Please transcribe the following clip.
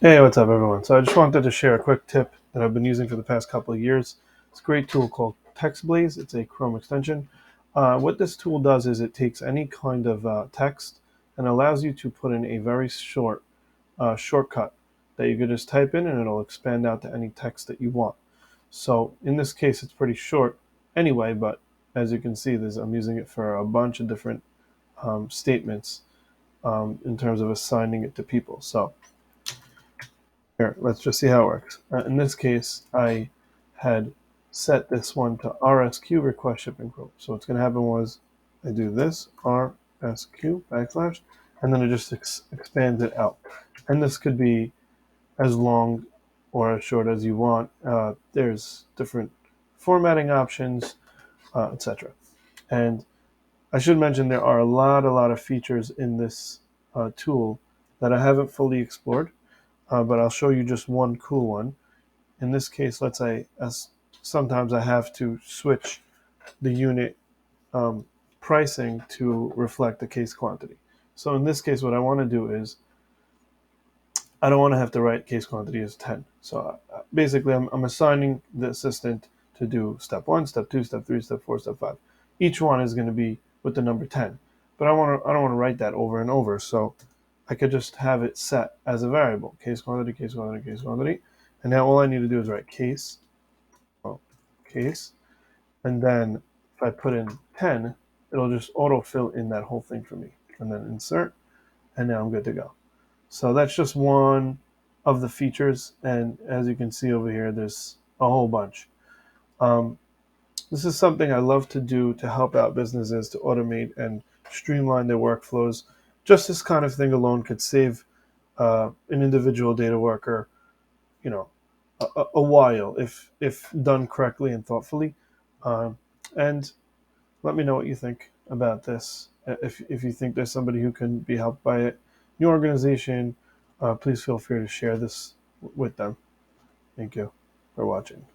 Hey, what's up, everyone? So I just wanted to share a quick tip that I've been using for the past couple of years. It's a great tool called TextBlaze. It's a Chrome extension. What this tool does is it takes any kind of text and allows you to put in a very short shortcut that you could just type in and it'll expand out to any text that you want. So in this case, it's pretty short anyway, but as you can see, I'm using it for a bunch of different statements in terms of assigning it to people. So here, let's just see how it works. In this case, I had set this one to RSQ request shipping quote. So what's going to happen was I do this RSQ backslash, and then it just expands it out. And this could be as long or as short as you want. There's different formatting options, etc. And I should mention there are a lot of features in this tool that I haven't fully explored. But I'll show you just one cool one. In this case, let's say as sometimes I have to switch the unit pricing to reflect the case quantity. So in this case, what I want to do is I don't want to have to write case quantity as 10. So basically, I'm assigning the assistant to do step 1, step 2, step 3, step 4, step 5. Each one is going to be with the number 10. But I don't want to write that over and over. So I could just have it set as a variable, case quantity, case quantity, case quantity. And now all I need to do is write case, case. And then if I put in 10, it'll just autofill in that whole thing for me. And then insert, and now I'm good to go. So that's just one of the features. And as you can see over here, there's a whole bunch. This is something I love to do to help out businesses to automate and streamline their workflows. Just this kind of thing alone could save an individual data worker, you know, a while if done correctly and thoughtfully. And let me know what you think about this. If you think there's somebody who can be helped by it in your organization, please feel free to share this with them. Thank you for watching.